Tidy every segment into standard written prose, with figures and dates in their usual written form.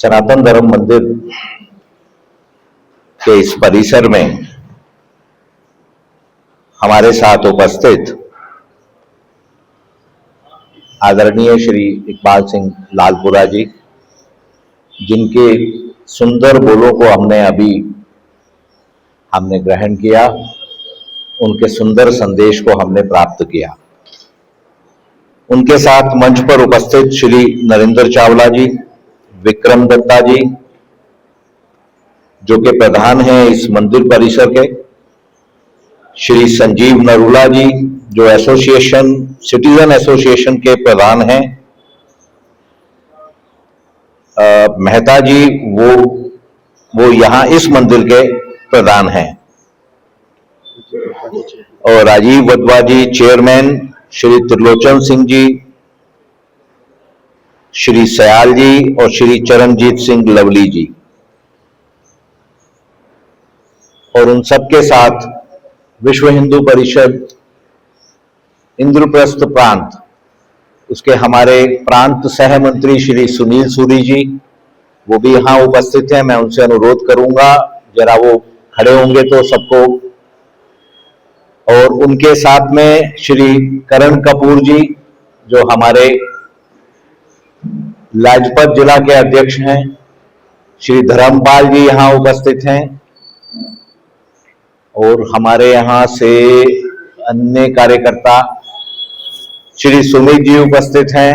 सनातन धर्म मंदिर के इस परिसर में हमारे साथ उपस्थित आदरणीय श्री इकबाल सिंह लालपुरा जी, जिनके सुंदर बोलों को हमने ग्रहण किया, उनके सुंदर संदेश को हमने प्राप्त किया। उनके साथ मंच पर उपस्थित श्री नरेंद्र चावला जी, विक्रम दत्ता जी, जो कि प्रधान हैं इस मंदिर परिसर के, श्री संजीव नरूला जी, जो सिटीजन एसोसिएशन के प्रधान हैं, मेहता जी, वो यहां इस मंदिर के प्रधान हैं, और राजीव वधवा जी चेयरमैन, श्री त्रिलोचन सिंह जी, श्री सयाल जी और श्री चरणजीत सिंह लवली जी, और उन सबके साथ विश्व हिंदू परिषद इंद्रप्रस्थ प्रांत, उसके हमारे प्रांत सह मंत्री श्री सुनील सूरी जी, वो भी यहां उपस्थित हैं। मैं उनसे अनुरोध करूंगा जरा वो खड़े होंगे तो सबको, और उनके साथ में श्री करण कपूर जी, जो हमारे लाजपत जिला के अध्यक्ष हैं, श्री धर्मपाल जी यहां उपस्थित हैं, और हमारे यहां से अन्य कार्यकर्ता श्री सुमित जी उपस्थित हैं,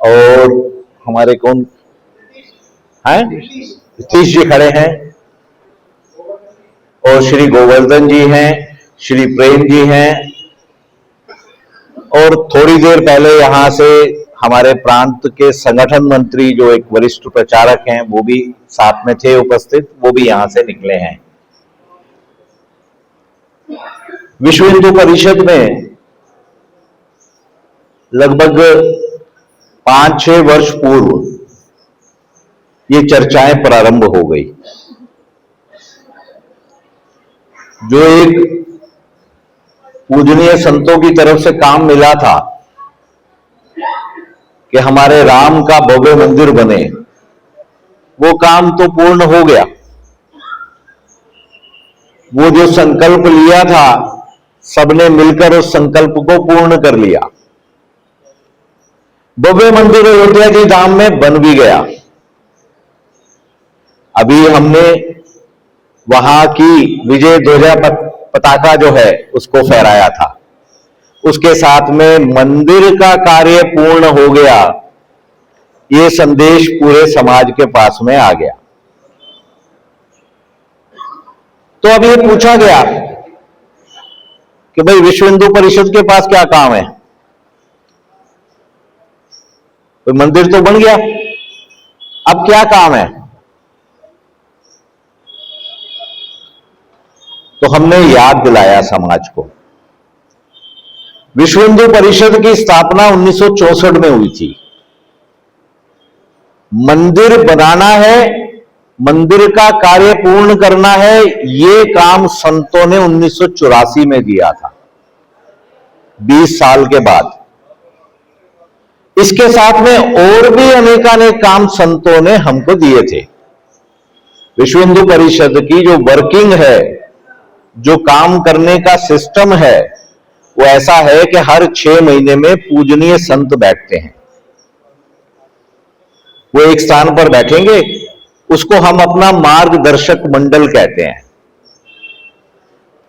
और हमारे कौन हैं, नीतीश जी खड़े हैं, और श्री गोवर्धन जी हैं, श्री प्रेम जी हैं, और थोड़ी देर पहले यहां से हमारे प्रांत के संगठन मंत्री, जो एक वरिष्ठ प्रचारक हैं, वो भी साथ में थे उपस्थित, वो भी यहां से निकले हैं। विश्व हिंदू परिषद में लगभग 5-6 वर्ष पूर्व ये चर्चाएं प्रारंभ हो गई। जो एक पूजनीय संतों की तरफ से काम मिला था कि हमारे राम का भव्य मंदिर बने, वो काम तो पूर्ण हो गया। वो जो संकल्प लिया था, सबने मिलकर उस संकल्प को पूर्ण कर लिया। भव्य मंदिर अयोध्या जी धाम में बन भी गया। अभी हमने वहां की विजय ध्वजा पताका जो है उसको फहराया था। उसके साथ में मंदिर का कार्य पूर्ण हो गया, ये संदेश पूरे समाज के पास में आ गया। तो अब ये पूछा गया कि भाई विश्व हिंदू परिषद के पास क्या काम है? तो मंदिर तो बन गया, अब क्या काम है? तो हमने याद दिलाया समाज को। विश्व हिंदू परिषद की स्थापना 1964 में हुई थी। मंदिर बनाना है, मंदिर का कार्य पूर्ण करना है, ये काम संतों ने 1984 में दिया था, 20 साल के बाद। इसके साथ में और भी अनेकानेक काम संतों ने हमको दिए थे। विश्व हिंदू परिषद की जो वर्किंग है, जो काम करने का सिस्टम है, वो ऐसा है कि हर 6 महीने में पूजनीय संत बैठते हैं। वो एक स्थान पर बैठेंगे, उसको हम अपना मार्गदर्शक मंडल कहते हैं,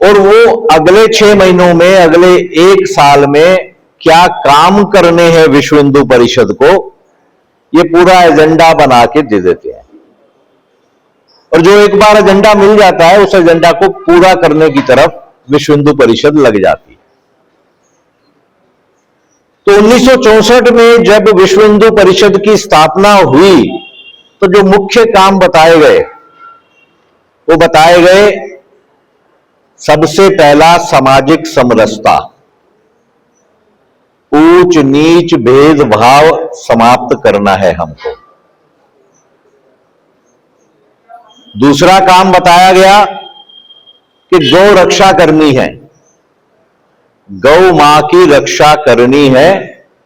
और वो अगले 6 महीनों में, अगले 1 साल में क्या काम करने हैं विश्व हिंदू परिषद को, ये पूरा एजेंडा बना के दे देते हैं। और जो एक बार एजेंडा मिल जाता है, उस एजेंडा को पूरा करने की तरफ विश्व हिंदू परिषद लग जाती है। तो 1964 में जब विश्व हिंदू परिषद की स्थापना हुई, तो जो मुख्य काम बताए गए, वो बताए गए, सबसे पहला सामाजिक समरसता, ऊंच नीच भेदभाव समाप्त करना है हमको। दूसरा काम बताया गया कि गौ रक्षा करनी है, गौ मां की रक्षा करनी है,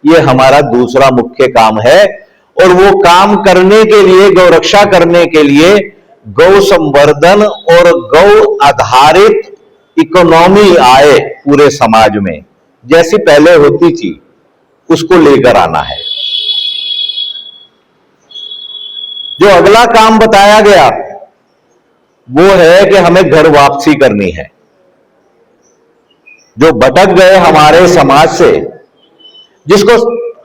ये हमारा दूसरा मुख्य काम है। और वो काम करने के लिए, गौ रक्षा करने के लिए गौ संवर्धन और गौ आधारित इकोनॉमी आए पूरे समाज में, जैसी पहले होती थी, उसको लेकर आना है। जो अगला काम बताया गया वो है कि हमें घर वापसी करनी है। जो भटक गए हमारे समाज से, जिसको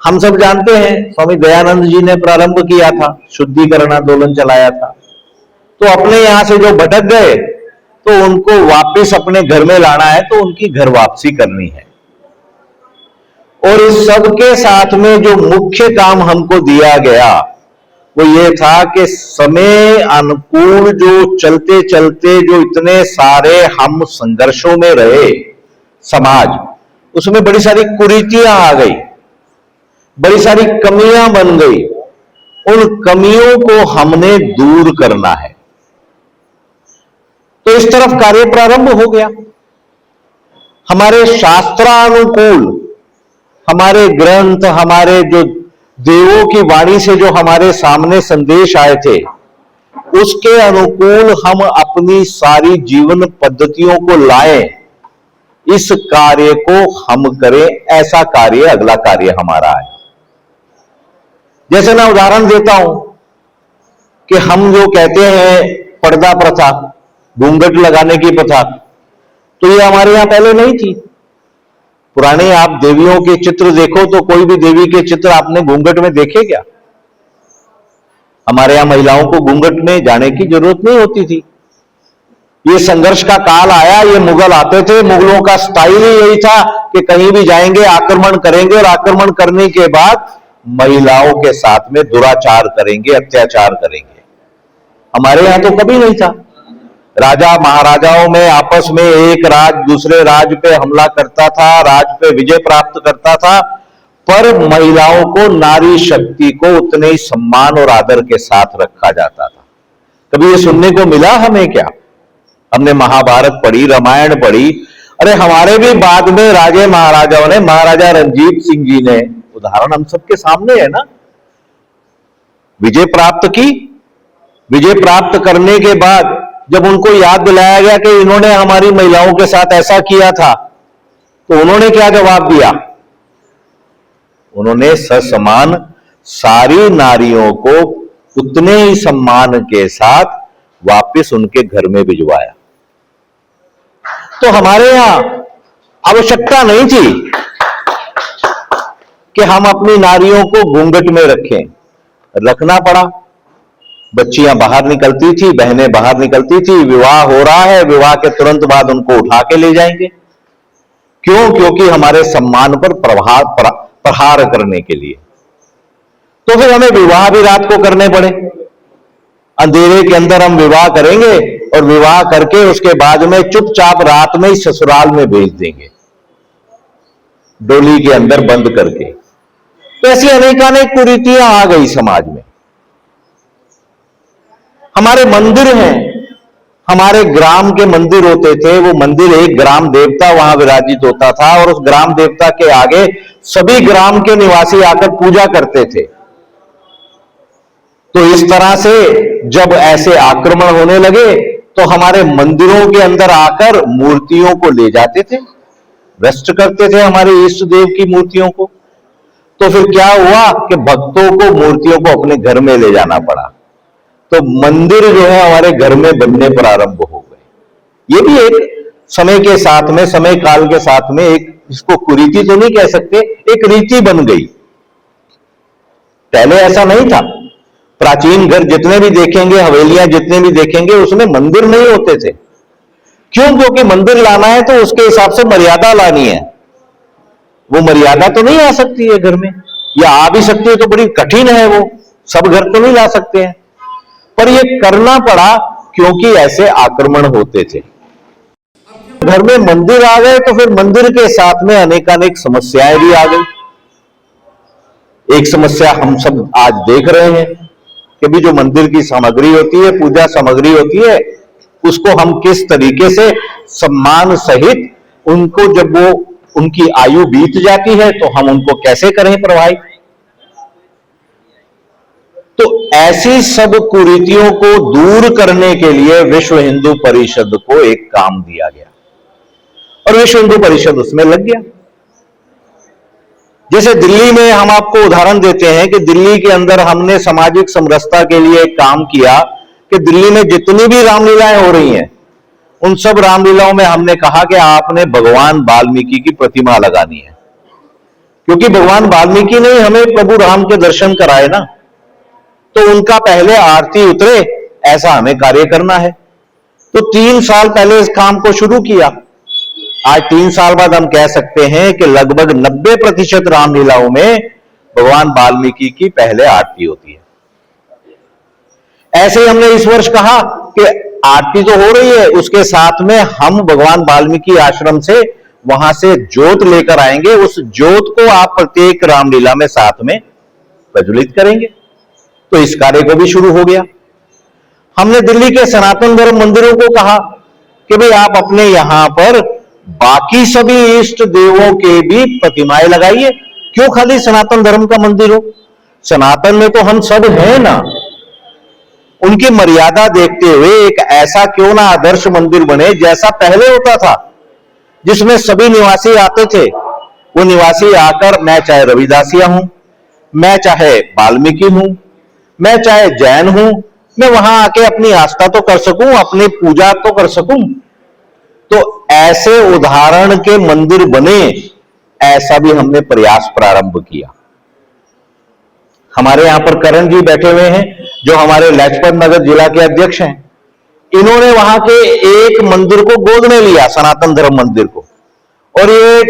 हम सब जानते हैं, स्वामी दयानंद जी ने प्रारंभ किया था, शुद्धिकरण आंदोलन चलाया था। तो अपने यहां से जो भटक गए तो उनको वापस अपने घर में लाना है, तो उनकी घर वापसी करनी है। और इस सब के साथ में जो मुख्य काम हमको दिया गया वो ये था कि समय अनुकूल जो चलते चलते जो इतने सारे हम संघर्षों में रहे समाज, उसमें बड़ी सारी कुरीतियां आ गई, बड़ी सारी कमियां बन गई। उन कमियों को हमने दूर करना है। तो इस तरफ कार्य प्रारंभ हो गया। हमारे शास्त्रानुकूल, हमारे ग्रंथ, हमारे जो देवों की वाणी से जो हमारे सामने संदेश आए थे, उसके अनुकूल हम अपनी सारी जीवन पद्धतियों को लाएं, इस कार्य को हम करें। ऐसा कार्य अगला कार्य हमारा है। जैसे मैं उदाहरण देता हूं कि हम जो कहते हैं पर्दा प्रथा, घूंघट लगाने की प्रथा, तो ये हमारे यहां पहले नहीं थी। पुराने आप देवियों के चित्र देखो तो कोई भी देवी के चित्र आपने घूंघट में देखे क्या? हमारे यहां महिलाओं को घूंघट में जाने की जरूरत नहीं होती थी। ये संघर्ष का काल आया, ये मुगल आते थे, मुगलों का स्टाइल ही यही था कि कहीं भी जाएंगे आक्रमण करेंगे, और आक्रमण करने के बाद महिलाओं के साथ में दुराचार करेंगे, अत्याचार करेंगे। हमारे यहां तो कभी नहीं था। राजा महाराजाओं में आपस में एक राज दूसरे राज पे हमला करता था, राज पे विजय प्राप्त करता था, पर महिलाओं को, नारी शक्ति को उतने ही सम्मान और आदर के साथ रखा जाता था। कभी ये सुनने को मिला हमें क्या? हमने महाभारत पढ़ी, रामायण पढ़ी, अरे हमारे भी बाद में राजे महाराजाओं ने, महाराजा रणजीत सिंह जी ने, उदाहरण हम सबके सामने है ना, विजय प्राप्त की। विजय प्राप्त करने के बाद जब उनको याद दिलाया गया कि इन्होंने हमारी महिलाओं के साथ ऐसा किया था, तो उन्होंने क्या जवाब दिया? उन्होंने ससमान सारी नारियों को उतने ही सम्मान के साथ वापस उनके घर में भिजवाया। तो हमारे यहां आवश्यकता नहीं थी कि हम अपनी नारियों को घूंघट में रखें। रखना पड़ा। बच्चियां बाहर निकलती थी, बहनें बाहर निकलती थी, विवाह हो रहा है, विवाह के तुरंत बाद उनको उठा के ले जाएंगे। क्यों? क्योंकि हमारे सम्मान पर प्रहार करने के लिए। तो फिर हमें विवाह भी रात को करने पड़े। अंधेरे के अंदर हम विवाह करेंगे और विवाह करके उसके बाद में चुपचाप रात में ही ससुराल में भेज देंगे, डोली के अंदर बंद करके। तो ऐसी अनेकानेक कुरीतियां आ गई समाज में। हमारे मंदिर हैं, हमारे ग्राम के मंदिर होते थे, वो मंदिर एक ग्राम देवता वहां विराजित होता था, और उस ग्राम देवता के आगे सभी ग्राम के निवासी आकर पूजा करते थे। तो इस तरह से जब ऐसे आक्रमण होने लगे तो हमारे मंदिरों के अंदर आकर मूर्तियों को ले जाते थे, भ्रष्ट करते थे हमारे इष्ट देव की मूर्तियों को। तो फिर क्या हुआ कि भक्तों को मूर्तियों को अपने घर में ले जाना पड़ा। तो मंदिर जो है हमारे घर में बनने प्रारंभ हो गए। ये भी एक समय के साथ में, समय काल के साथ में, एक इसको कुरीति तो नहीं कह सकते, एक रीति बन गई। पहले ऐसा नहीं था। प्राचीन घर जितने भी देखेंगे, हवेलियां जितने भी देखेंगे, उसमें मंदिर नहीं होते थे। क्यों? क्योंकि मंदिर लाना है तो उसके हिसाब से मर्यादा लानी है। वो मर्यादा तो नहीं आ सकती है घर में, या आ भी सकती है तो बड़ी कठिन है, वो सब घर तो नहीं ला सकते हैं। पर ये करना पड़ा क्योंकि ऐसे आक्रमण होते थे। घर में मंदिर आ गए तो फिर मंदिर के साथ में अनेकानेक समस्याएं भी आ गई। एक समस्या हम सब आज देख रहे हैं कि भी जो मंदिर की सामग्री होती है, पूजा सामग्री होती है, उसको हम किस तरीके से सम्मान सहित उनको, जब वो उनकी आयु बीत जाती है तो हम उनको कैसे करें प्रभावित। तो ऐसी सब कुरीतियों को दूर करने के लिए विश्व हिंदू परिषद को एक काम दिया गया और विश्व हिंदू परिषद उसमें लग गया। जैसे दिल्ली में हम आपको उदाहरण देते हैं कि दिल्ली के अंदर हमने सामाजिक समरसता के लिए एक काम किया कि दिल्ली में जितनी भी रामलीलाएं हो रही हैं उन सब रामलीलाओं में हमने कहा कि आपने भगवान वाल्मीकि की प्रतिमा लगानी है, क्योंकि भगवान वाल्मीकि ने हमें प्रभु राम के दर्शन कराए ना, तो उनका पहले आरती उतरे ऐसा हमें कार्य करना है। तो 3 साल पहले इस काम को शुरू किया। आज 3 साल बाद हम कह सकते हैं कि लगभग 90% रामलीलाओं में भगवान वाल्मीकि की पहले आरती होती है। ऐसे ही हमने इस वर्ष कहा कि आरती तो हो रही है, उसके साथ में हम भगवान वाल्मीकि आश्रम से वहां से ज्योत लेकर आएंगे, उस ज्योत को आप प्रत्येक रामलीला में साथ में प्रज्वलित करेंगे। तो इस कार्य को भी शुरू हो गया। हमने दिल्ली के सनातन धर्म मंदिरों को कहा कि भाई आप अपने यहां पर बाकी सभी इष्ट देवों के भी प्रतिमाएं लगाइए, क्यों खाली सनातन धर्म का मंदिर हो? सनातन में तो हम सब हैं ना। उनकी मर्यादा देखते हुए एक ऐसा क्यों ना आदर्श मंदिर बने जैसा पहले होता था, जिसमें सभी निवासी आते थे। वो निवासी आकर, मैं चाहे रविदासिया हूं, मैं चाहे वाल्मीकि हूं, मैं चाहे जैन हूं, मैं वहां आके अपनी आस्था तो कर सकूं, अपनी पूजा तो कर सकूं। तो ऐसे उदाहरण के मंदिर बने, ऐसा भी हमने प्रयास प्रारंभ किया। हमारे यहां पर करण जी बैठे हुए हैं जो हमारे लाजपत नगर जिला के अध्यक्ष हैं। इन्होंने वहां के एक मंदिर को गोद में लिया, सनातन धर्म मंदिर को, और ये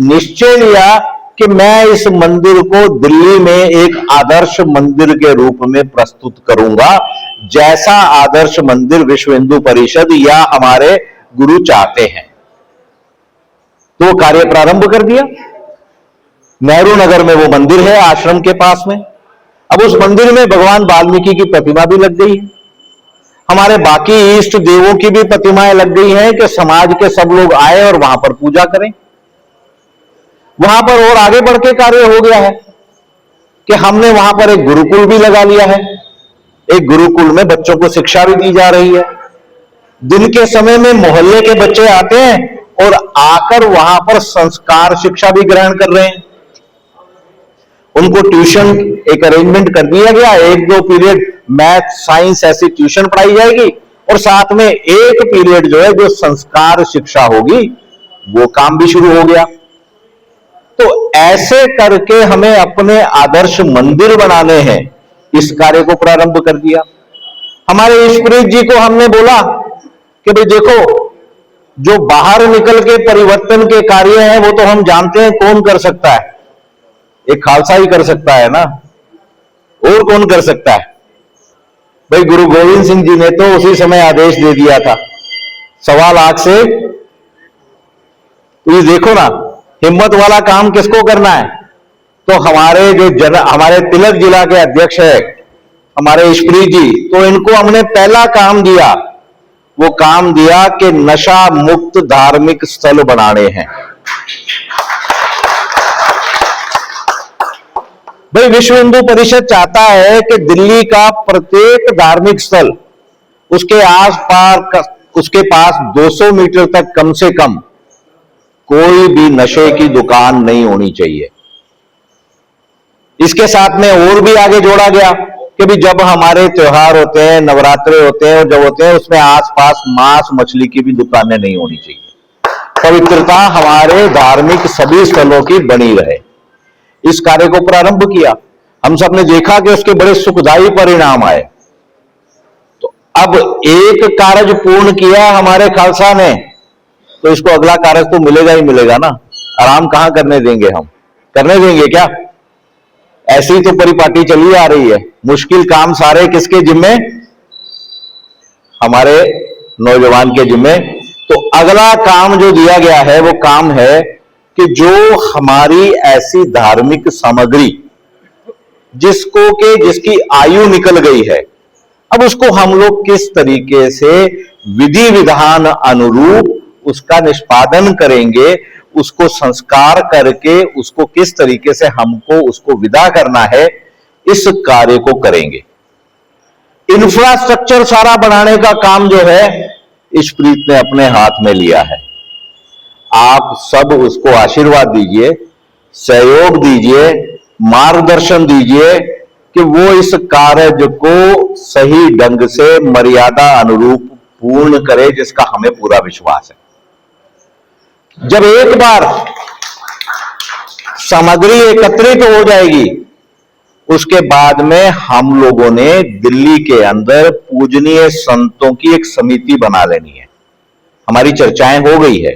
निश्चय लिया कि मैं इस मंदिर को दिल्ली में एक आदर्श मंदिर के रूप में प्रस्तुत करूंगा, जैसा आदर्श मंदिर विश्व हिंदू परिषद या हमारे गुरु चाहते हैं। तो कार्य प्रारंभ कर दिया। नेहरू नगर में वो मंदिर है आश्रम के पास में। अब उस मंदिर में भगवान वाल्मीकि की प्रतिमा भी लग गई है। हमारे बाकी इष्ट देवों की भी प्रतिमाएं लग गई हैं कि समाज के सब लोग आए और वहां पर पूजा करें। वहां पर और आगे बढ़ के कार्य हो गया है कि हमने वहां पर एक गुरुकुल भी लगा लिया है। एक गुरुकुल में बच्चों को शिक्षा भी दी जा रही है। दिन के समय में मोहल्ले के बच्चे आते हैं और आकर वहां पर संस्कार शिक्षा भी ग्रहण कर रहे हैं। उनको ट्यूशन एक अरेंजमेंट कर दिया गया, 1-2 पीरियड मैथ साइंस ऐसी ट्यूशन पढ़ाई जाएगी और साथ में एक पीरियड जो है जो संस्कार शिक्षा होगी, वो काम भी शुरू हो गया। तो ऐसे करके हमें अपने आदर्श मंदिर बनाने हैं, इस कार्य को प्रारंभ कर दिया। हमारे ईश्वरीत जी को हमने बोला कि भाई देखो, जो बाहर निकल के परिवर्तन के कार्य हैं वो तो हम जानते हैं कौन कर सकता है, एक खालसा ही कर सकता है ना, और कौन कर सकता है? भाई गुरु गोविंद सिंह जी ने तो उसी समय आदेश दे दिया था 1.25 लाख से। तो ये देखो ना, हिम्मत वाला काम किसको करना है? तो हमारे जो हमारे तिलक जिला के अध्यक्ष है हमारे ईश्वरी जी, तो इनको हमने पहला काम दिया, वो काम दिया कि नशा मुक्त धार्मिक स्थल बनाने हैं। भाई विश्व हिंदू परिषद चाहता है कि दिल्ली का प्रत्येक धार्मिक स्थल उसके आसपास, उसके पास 200 मीटर तक कम से कम कोई भी नशे की दुकान नहीं होनी चाहिए। इसके साथ में और भी आगे जोड़ा गया कि भी जब हमारे त्योहार होते हैं, नवरात्रे होते हैं और जब होते हैं, उसमें आसपास मांस मछली की भी दुकानें नहीं होनी चाहिए। पवित्रता हमारे धार्मिक सभी स्थलों की बनी रहे। इस कार्य को प्रारंभ किया। हम सब ने देखा कि उसके बड़े सुखदायी परिणाम आए। तो अब एक कार्य पूर्ण किया हमारे खालसा ने, तो इसको अगला कार्य तो मिलेगा ही मिलेगा ना। आराम कहां करने देंगे? हम करने देंगे क्या? ऐसी तो परिपाटी चली आ रही है। मुश्किल काम सारे किसके जिम्मे? हमारे नौजवान के जिम्मे। तो अगला काम जो दिया गया है वो काम है कि जो हमारी ऐसी धार्मिक सामग्री जिसकी आयु निकल गई है, अब उसको हम लोग किस तरीके से विधि विधान अनुरूप उसका निष्पादन करेंगे, उसको संस्कार करके उसको किस तरीके से हमको उसको विदा करना है, इस कार्य को करेंगे। इंफ्रास्ट्रक्चर सारा बनाने का काम जो है इशप्रीत ने अपने हाथ में लिया है। आप सब उसको आशीर्वाद दीजिए, सहयोग दीजिए, मार्गदर्शन दीजिए कि वो इस कार्य को सही ढंग से मर्यादा अनुरूप पूर्ण करे, जिसका हमें पूरा विश्वास है। जब एक बार सामग्री एकत्रित हो जाएगी, उसके बाद में हम लोगों ने दिल्ली के अंदर पूजनीय संतों की एक समिति बना लेनी है। हमारी चर्चाएं हो गई है।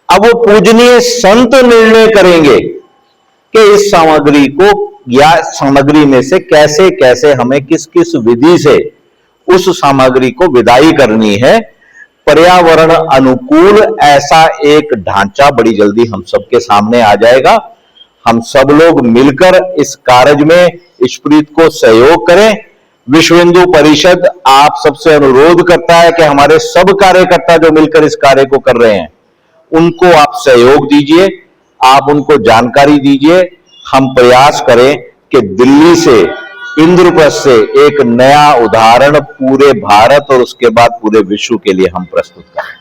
अब वो पूजनीय संत निर्णय करेंगे कि इस सामग्री को या सामग्री में से कैसे कैसे हमें किस किस विधि से उस सामग्री को विदाई करनी है। पर्यावरण अनुकूल ऐसा एक ढांचा बड़ी जल्दी हम सबके सामने आ जाएगा। हम सब लोग मिलकर इस कार्य में इशप्रीत को सहयोग करें। विश्व हिंदू परिषद आप सबसे अनुरोध करता है कि हमारे सब कार्यकर्ता जो मिलकर इस कार्य को कर रहे हैं, उनको आप सहयोग दीजिए, आप उनको जानकारी दीजिए। हम प्रयास करें कि दिल्ली से, इंद्रप्रस्थ से एक नया उदाहरण पूरे भारत और उसके बाद पूरे विश्व के लिए हम प्रस्तुत करें।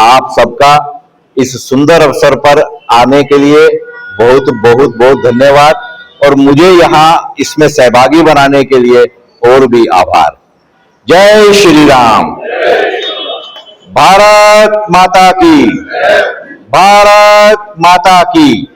आप सबका इस सुंदर अवसर पर आने के लिए बहुत बहुत बहुत धन्यवाद, और मुझे यहां इसमें सहभागी बनाने के लिए और भी आभार। जय श्री राम। भारत माता की, भारत माता की।